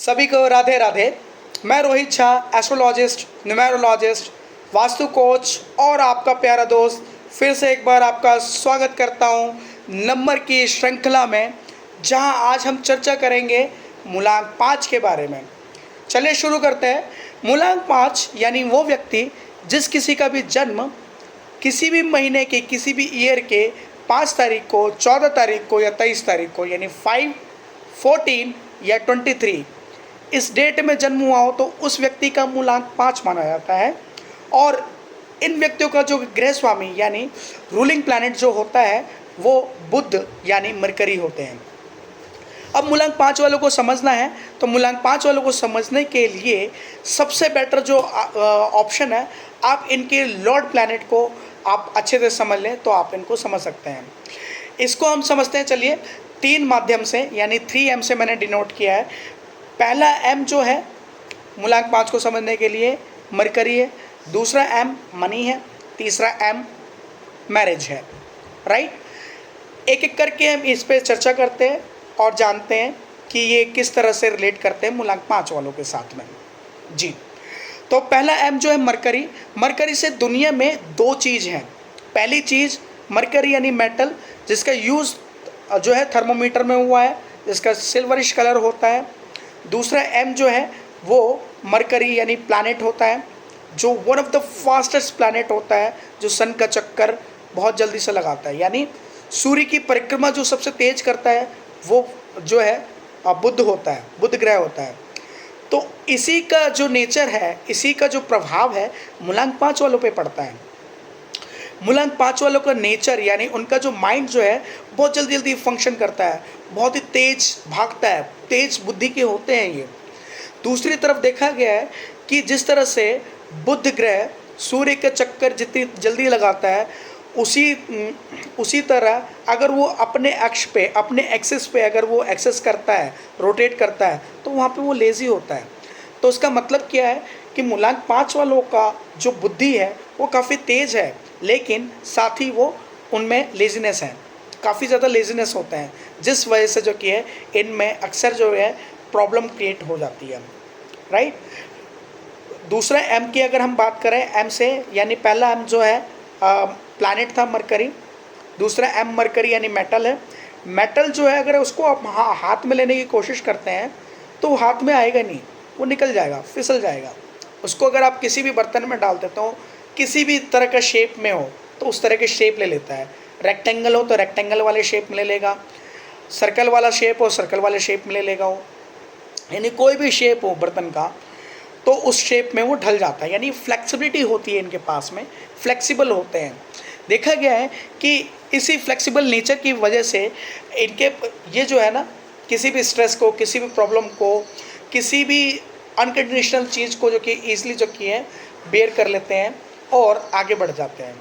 सभी को राधे राधे। मैं Rohit Shah, astrologist, numerologist, vastu coach और आपका प्यारा दोस्त फिर से एक बार आपका स्वागत करता हूं नंबर की श्रृंखला में, जहां आज हम चर्चा करेंगे मूलांक 5 के बारे में। चलिए शुरू करते हैं। मूलांक 5 यानी वो व्यक्ति जिस किसी का भी जन्म किसी भी महीने के किसी भी ईयर के 5 तारीख को, 14 तारीख को या 23 तारीख को, यानी 5, 14 या 23 इस डेट में जन्म हुआ हो तो उस व्यक्ति का मूलांक 5 माना जाता है। और इन व्यक्तियों का जो ग्रह स्वामी यानी रूलिंग प्लैनेट जो होता है वो बुध यानी मरकरी होते हैं। अब मूलांक 5 वालों को समझना है तो मूलांक 5 वालों को समझने के लिए सबसे बेटर जो ऑप्शन है, आप इनके लॉर्ड प्लैनेट को आप अच्छे से समझ लें तो आप इनको समझ सकते हैं। इसको हम समझते हैं, चलिए 3 माध्यम से, यानी 3M से मैंने डिनोट किया है। पहला M जो है मूलांक 5 को समझने के लिए मरकरी है, दूसरा M मनी है, तीसरा M मैरिज है। राइट, एक एक करके हम इस पे चर्चा करते हैं और जानते हैं कि ये किस तरह से रिलेट करते हैं मूलांक 5 वालों के साथ में। जी, तो पहला M जो है मरकरी। मरकरी से दुनिया में 2 चीज़ हैं। पहली चीज़ मरकरी यानी मेटल, जिसका यूज़ जो है थर्मोमीटर में हुआ है, जिसका सिल्वरिश कलर होता है। दूसरा M जो है वो मरकरी यानी प्लैनेट होता है, जो one of the fastest planet होता है, जो सन का चक्कर बहुत जल्दी से लगाता है, यानी सूर्य की परिक्रमा जो सबसे तेज करता है वो जो है बुध होता है, बुध ग्रह होता है। तो इसी का जो नेचर है, इसी का जो प्रभाव है मूलांक 5 वालों पे पड़ता है। मूलांक 5 वालों का नेचर यानी उनका जो माइंड जो है बहुत जल्दी जल्दी फंक्शन करता है, बहुत ही तेज भागता है, तेज बुद्धि के होते हैं ये। दूसरी तरफ देखा गया है कि जिस तरह से बुध ग्रह सूर्य के चक्कर जितनी जल्दी लगाता है, उसी तरह अगर वो अपने अक्ष पे, अपने एक्सिस पे अगर वो एक्सेस करता है, रोटेट करता है, तो वहाँ पे वो लेज़ी होता है। तो उसका मतलब क्या है कि मूलांक 5 वालों का जो बुद्धि है वो काफ़ी तेज़ है, लेकिन साथ ही वो उनमें लेज़ीनेस है, काफ़ी ज़्यादा लेज़ीनेस होता है, जिस वजह से जो कि है इनमें अक्सर जो है प्रॉब्लम क्रिएट हो जाती है। राइट, दूसरा M की अगर हम बात करें, M से यानी पहला M जो है प्लैनेट था मरकरी, दूसरा M मरकरी यानी मेटल है। मेटल जो है अगर उसको आप हाथ में लेने की कोशिश करते हैं तो वो हाथ में आएगा नहीं, वो निकल जाएगा, फिसल जाएगा। उसको अगर आप किसी भी बर्तन में डाल देते हो, किसी भी तरह का शेप में हो तो उस तरह के शेप ले लेता है। रेक्टेंगल हो तो रेक्टेंगल वाले शेप में ले लेगा, सर्कल वाला शेप हो सर्कल वाले शेप में ले लेगा वो, यानी कोई भी शेप हो बर्तन का तो उस शेप में वो ढल जाता है। यानी फ्लेक्सिबिलिटी होती है इनके पास में, फ्लेक्सिबल होते हैं। देखा गया है कि इसी फ्लेक्सिबल नेचर की वजह से इनके ये जो है ना, किसी भी स्ट्रेस को, किसी भी प्रॉब्लम को, किसी भी अनकंडीशनल चीज़ को जो कि ईजिली जो कि है बेयर कर लेते हैं और आगे बढ़ जाते हैं।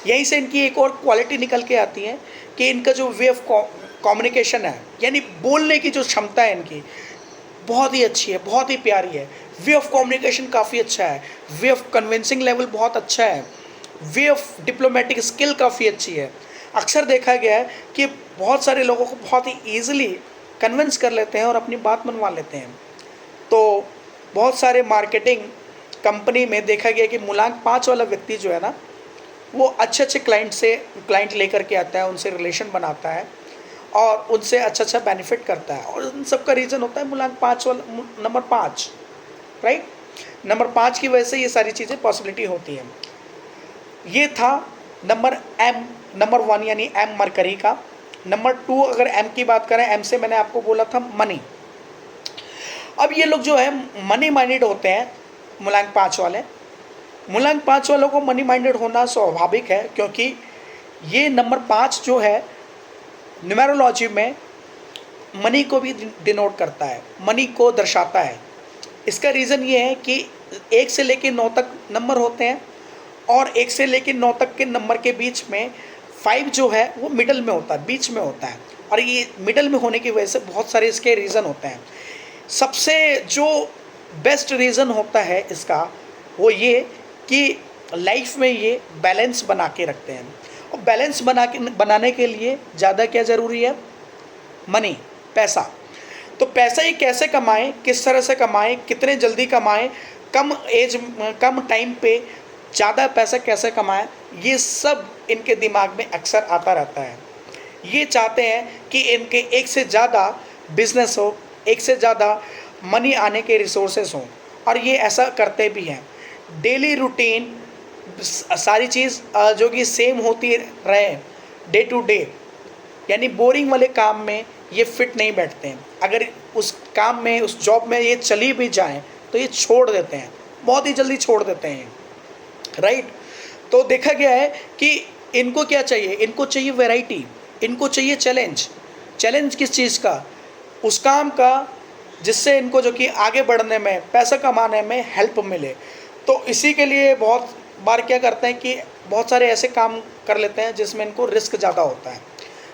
यहीं से इनकी एक और क्वालिटी निकल के आती है कि इनका जो वे ऑफ कम्युनिकेशन है, यानी बोलने की जो क्षमता है इनकी बहुत ही अच्छी है, बहुत ही प्यारी है। वे ऑफ कम्युनिकेशन काफ़ी अच्छा है, वे ऑफ कन्विंसिंग लेवल बहुत अच्छा है, वे ऑफ डिप्लोमेटिक स्किल काफ़ी अच्छी है। अक्सर देखा गया है कि बहुत सारे लोगों को बहुत ही ईजिली कन्विंस कर लेते हैं और अपनी बात मनवा लेते हैं। तो बहुत सारे मार्केटिंग कंपनी में देखा गया कि मूलांक 5 वाला व्यक्ति जो है ना, वो अच्छे अच्छे क्लाइंट लेकर के आता है, उनसे रिलेशन बनाता है और उनसे अच्छा बेनिफिट करता है। और उन सब का रीज़न होता है मूलांक 5 वाला, नंबर 5। राइट, नंबर 5 की वजह से ये सारी चीज़ें पॉसिबिलिटी होती हैं। ये था नंबर 1 यानी M मरकरी का। नंबर 2 अगर M की बात करें, M से मैंने आपको बोला था मनी। अब ये लोग जो है मनी माइंडेड होते हैं मूलांक 5 वाले। मूलांक 5 वालों को मनी माइंडेड होना स्वाभाविक है, क्योंकि ये नंबर 5 जो है न्यूमेरोलॉजी में मनी को भी डिनोट करता है, मनी को दर्शाता है। इसका रीज़न ये है कि 1 से लेकर 9 तक नंबर होते हैं और 1 से लेकर 9 तक के नंबर के बीच में 5 जो है वो मिडल में होता है, बीच में होता है। और ये मिडल में होने की वजह से बहुत सारे इसके रीज़न होते हैं। सबसे जो बेस्ट रीज़न होता है इसका वो ये कि लाइफ में ये बैलेंस बना के रखते हैं। और बैलेंस बनाने के लिए ज़्यादा क्या ज़रूरी है? मनी, पैसा। तो पैसा ये कैसे कमाएं, किस तरह से कमाएं, कितने जल्दी कमाएं, कम टाइम पे ज़्यादा पैसा कैसे कमाएं, ये सब इनके दिमाग में अक्सर आता रहता है। ये चाहते हैं कि इनके एक से ज़्यादा बिजनेस हो, एक से ज़्यादा मनी आने के रिसोर्सेस हों, और ये ऐसा करते भी हैं। डेली रूटीन सारी चीज़ जो कि सेम होती रहे डे टू डे, यानी बोरिंग वाले काम में ये फिट नहीं बैठते हैं। अगर उस काम में, उस जॉब में ये चली भी जाएं तो ये छोड़ देते हैं, बहुत ही जल्दी छोड़ देते हैं, राइट। तो देखा गया है कि इनको क्या चाहिए, इनको चाहिए वैरायटी, इनको चाहिए चैलेंज। चैलेंज किस चीज़ का? उस काम का जिससे इनको जो कि आगे बढ़ने में, पैसा कमाने में हेल्प मिले। तो इसी के लिए बहुत बार क्या करते हैं कि बहुत सारे ऐसे काम कर लेते हैं जिसमें इनको रिस्क ज़्यादा होता है,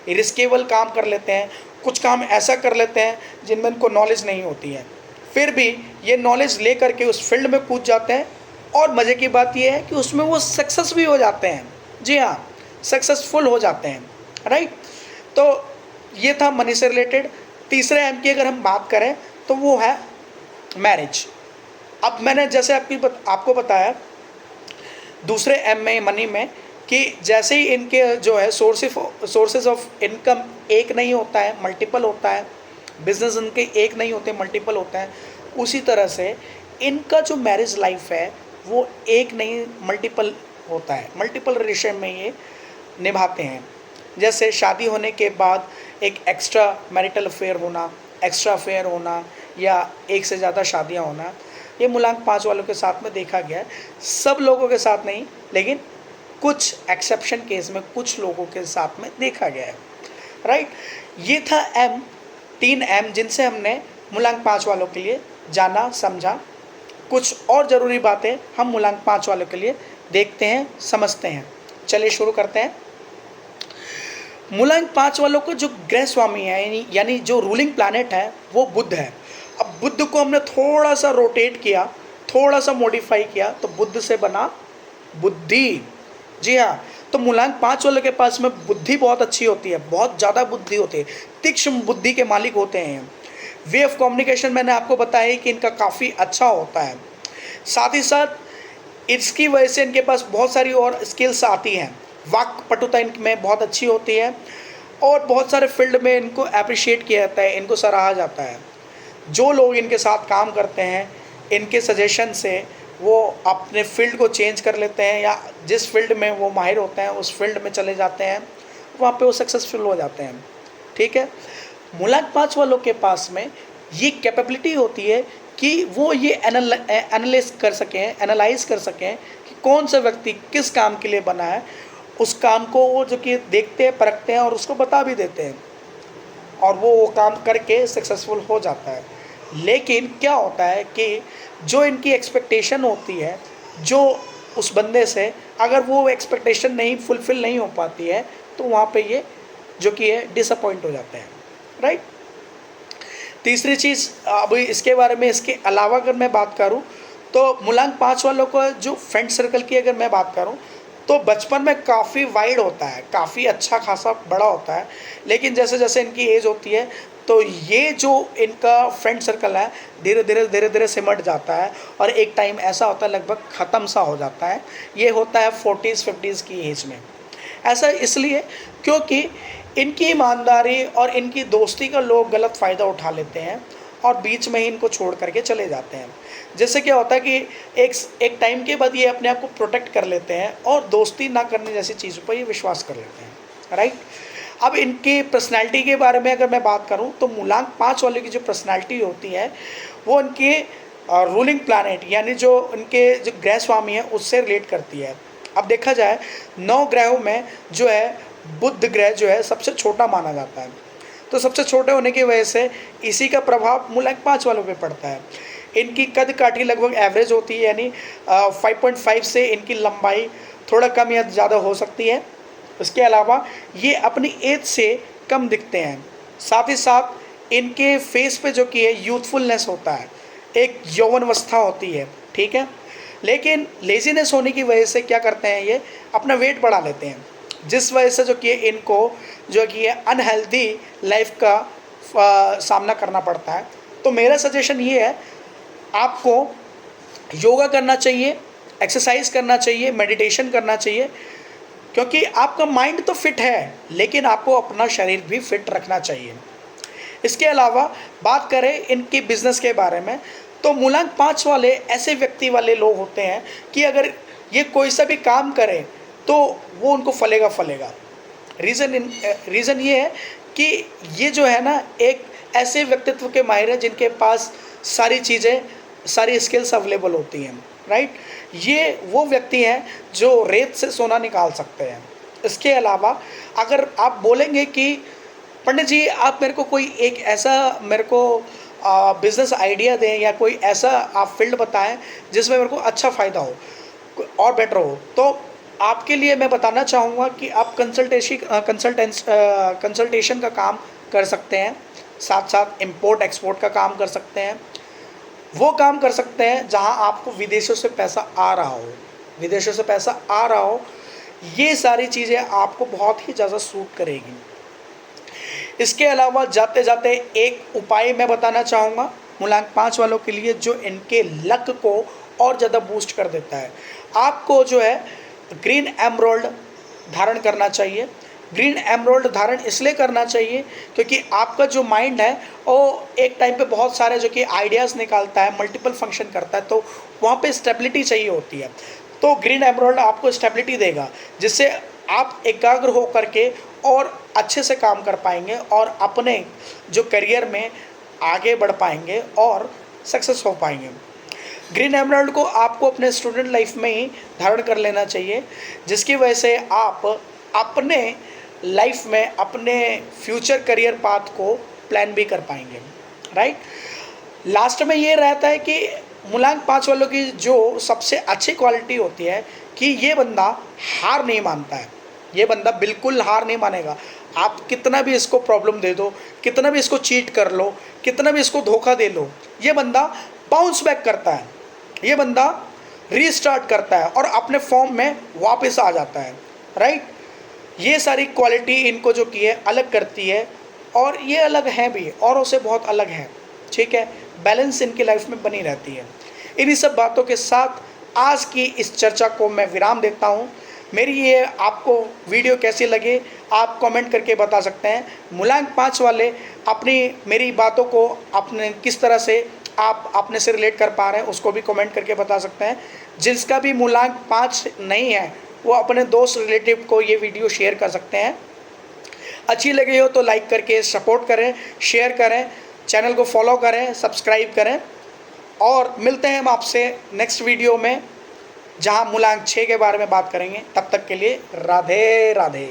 रिस्केबल काम कर लेते हैं। कुछ काम ऐसा कर लेते हैं जिनमें इनको नॉलेज नहीं होती है, फिर भी ये नॉलेज ले करके उस फील्ड में कूद जाते हैं, और मज़े की बात यह है कि उसमें वो सक्सेस भी हो जाते हैं। जी हाँ, सक्सेसफुल हो जाते हैं, राइट। तो ये था मनी से रिलेटेड। तीसरे एम की अगर हम बात करें तो वो है मैरिज। अब मैंने जैसे आपको बताया दूसरे एम में, मनी में, कि जैसे ही इनके जो है सोर्सेज ऑफ इनकम एक नहीं होता है, मल्टीपल होता है। बिजनेस इनके एक नहीं होते, मल्टीपल होता है। उसी तरह से इनका जो मैरिज लाइफ है वो एक नहीं, मल्टीपल होता है। मल्टीपल रिलेशन में ये निभाते हैं। जैसे शादी होने के बाद एक एक्स्ट्रा मैरिटल अफेयर होना, एक्स्ट्रा अफेयर होना, या एक से ज़्यादा शादियां होना, ये मूलांक 5 वालों के साथ में देखा गया है। सब लोगों के साथ नहीं, लेकिन कुछ एक्सेप्शन केस में कुछ लोगों के साथ में देखा गया है, राइट। ये था एम, 3 एम जिनसे हमने मूलांक 5 वालों के लिए जाना, समझा। कुछ और ज़रूरी बातें हम मूलांक 5 वालों के लिए देखते हैं, समझते हैं। चलिए शुरू करते हैं। मूलांक 5 वालों को जो ग्रह स्वामी है, यानी जो रूलिंग प्लैनेट है, वो बुध है। अब बुध को हमने थोड़ा सा रोटेट किया, थोड़ा सा मॉडिफाई किया, तो बुध से बना बुद्धि। जी हाँ, तो मूलांक 5 वालों के पास में बुद्धि बहुत अच्छी होती है, बहुत ज़्यादा बुद्धि होती है, तीक्ष्ण बुद्धि के मालिक होते हैं। वे ऑफ कम्युनिकेशन मैंने आपको बताया कि इनका काफ़ी अच्छा होता है। साथ ही साथ इसकी वजह से इनके पास बहुत सारी और स्किल्स आती हैं। वाक पटुता इनमें बहुत अच्छी होती है, और बहुत सारे फील्ड में इनको अप्रिशिएट किया जाता है, इनको सराहा जाता है। जो लोग इनके साथ काम करते हैं, इनके सजेशन से वो अपने फील्ड को चेंज कर लेते हैं, या जिस फील्ड में वो माहिर होते हैं उस फील्ड में चले जाते हैं, वहाँ पे वो सक्सेसफुल हो जाते हैं, ठीक है। मूलांक 5 वालों के पास में ये कैपेबिलिटी होती है कि वो ये एनालाइज कर सकें कि कौन सा व्यक्ति किस काम के लिए बना है। उस काम को वो जो कि देखते हैं, परखते हैं, और उसको बता भी देते हैं, और वो काम करके सक्सेसफुल हो जाता है। लेकिन क्या होता है कि जो इनकी एक्सपेक्टेशन होती है, जो उस बंदे से, अगर वो एक्सपेक्टेशन नहीं फुलफ़िल नहीं हो पाती है, तो वहाँ पे ये जो कि है डिसअपॉइंट हो जाते हैं, राइट। तीसरी चीज़, अब इसके बारे में, इसके अलावा अगर मैं बात करूँ तो मूलांक 5 वालों को जो फ्रेंड सर्कल की अगर मैं बात करूँ तो बचपन में काफ़ी वाइड होता है, काफ़ी अच्छा खासा बड़ा होता है। लेकिन जैसे जैसे इनकी एज होती है तो ये जो इनका फ्रेंड सर्कल है धीरे धीरे सिमट जाता है, और एक टाइम ऐसा होता है लगभग ख़त्म सा हो जाता है। ये होता है 40s-50s की एज में। ऐसा इसलिए क्योंकि इनकी ईमानदारी और इनकी दोस्ती का लोग गलत फ़ायदा उठा लेते हैं, और बीच में ही इनको छोड़ करके चले जाते हैं। जिससे क्या होता है कि एक टाइम के बाद ये अपने आप को प्रोटेक्ट कर लेते हैं, और दोस्ती ना करने जैसी चीज़ों पर ये विश्वास कर लेते हैं, राइट। अब इनकी पर्सनैलिटी के बारे में अगर मैं बात करूं तो मूलांक 5 वाले की जो पर्सनैलिटी होती है वो इनके रूलिंग प्लैनेट, यानी जो इनके जो ग्रह स्वामी है उससे रिलेट करती है। अब देखा जाए 9 ग्रहों में जो है बुध ग्रह जो है सबसे छोटा माना जाता है। तो सबसे छोटे होने की वजह से इसी का प्रभाव मूलांक 5 वालों पे पड़ता है। इनकी कद काठी लगभग एवरेज होती है, यानी 5.5 से इनकी लंबाई थोड़ा कम या ज़्यादा हो सकती है। इसके अलावा ये अपनी एज से कम दिखते हैं। साथ ही साथ इनके फेस पे जो कि है यूथफुलनेस होता है, एक यौवनावस्था होती है, ठीक है। लेकिन लेजीनेस होने की वजह से क्या करते हैं, ये अपना वेट बढ़ा लेते हैं, जिस वजह से जो कि इनको जो कि है अनहेल्दी लाइफ का सामना करना पड़ता है। तो मेरा सजेशन ये है, आपको योगा करना चाहिए, एक्सरसाइज करना चाहिए, मेडिटेशन करना चाहिए, क्योंकि आपका माइंड तो फिट है लेकिन आपको अपना शरीर भी फिट रखना चाहिए। इसके अलावा बात करें इनके बिजनेस के बारे में, तो मूलांक 5 वाले ऐसे व्यक्ति वाले लोग होते हैं कि अगर ये कोई सा भी काम करें तो वो उनको फलेगा फलेगा। रीज़न ये है कि ये जो है ना, एक ऐसे व्यक्तित्व के माहिर हैं जिनके पास सारी चीज़ें, सारी स्किल्स अवेलेबल होती हैं, राइट। ये वो व्यक्ति हैं जो रेत से सोना निकाल सकते हैं। इसके अलावा अगर आप बोलेंगे कि पंडित जी आप मेरे को कोई एक ऐसा मेरे को बिज़नेस आइडिया दें या कोई ऐसा आप फील्ड बताएं जिसमें मेरे को अच्छा फ़ायदा हो और बेटर हो, तो आपके लिए मैं बताना चाहूँगा कि आप कंसल्टेशन का काम कर सकते हैं, साथ साथ इंपोर्ट एक्सपोर्ट का काम कर सकते हैं। वो काम कर सकते हैं जहां आपको विदेशों से पैसा आ रहा हो, विदेशों से पैसा आ रहा हो। ये सारी चीज़ें आपको बहुत ही ज़्यादा सूट करेगी। इसके अलावा जाते जाते एक उपाय मैं बताना चाहूँगा मूलांक 5 वालों के लिए, जो इनके लक को और ज़्यादा बूस्ट कर देता है। आपको जो है ग्रीन एमरोल्ड धारण करना चाहिए। ग्रीन एमरोल्ड धारण इसलिए करना चाहिए क्योंकि आपका जो माइंड है वो एक टाइम पे बहुत सारे जो कि आइडियाज़ निकालता है, मल्टीपल फंक्शन करता है, तो वहाँ पे स्टेबिलिटी चाहिए होती है। तो ग्रीन एमरोल्ड आपको स्टेबिलिटी देगा, जिससे आप एकाग्र हो करके और अच्छे से काम कर पाएंगे और अपने जो करियर में आगे बढ़ पाएंगे और सक्सेस हो पाएंगे। ग्रीन एमराल्ड को आपको अपने स्टूडेंट लाइफ में ही धारण कर लेना चाहिए, जिसकी वजह से आप अपने लाइफ में अपने फ्यूचर करियर पाथ को प्लान भी कर पाएंगे, राइट। लास्ट में ये रहता है कि मूलांक 5 वालों की जो सबसे अच्छी क्वालिटी होती है कि ये बंदा हार नहीं मानता है। ये बंदा बिल्कुल हार नहीं मानेगा। आप कितना भी इसको प्रॉब्लम दे दो, कितना भी इसको चीट कर लो, कितना भी इसको धोखा दे लो, ये बंदा बाउंस बैक करता है, ये बंदा रीस्टार्ट करता है और अपने फॉर्म में वापस आ जाता है, राइट। ये सारी क्वालिटी इनको जो की है अलग करती है, और ये अलग हैं भी, औरों से बहुत अलग है, ठीक है। बैलेंस इनकी लाइफ में बनी रहती है। इन्हीं सब बातों के साथ आज की इस चर्चा को मैं विराम देता हूँ। मेरी ये आपको वीडियो कैसी लगे आप कमेंट करके बता सकते हैं। मूलांक 5 वाले अपनी मेरी बातों को अपने किस तरह से आप अपने से रिलेट कर पा रहे हैं उसको भी कमेंट करके बता सकते हैं। जिसका भी मूलांक 5 नहीं है वो अपने दोस्त रिलेटिव को ये वीडियो शेयर कर सकते हैं। अच्छी लगी हो तो लाइक करके सपोर्ट करें, शेयर करें, चैनल को फॉलो करें, सब्सक्राइब करें, और मिलते हैं हम आपसे नेक्स्ट वीडियो में जहां मूलांक 6 के बारे में बात करेंगे। तब तक के लिए राधे राधे।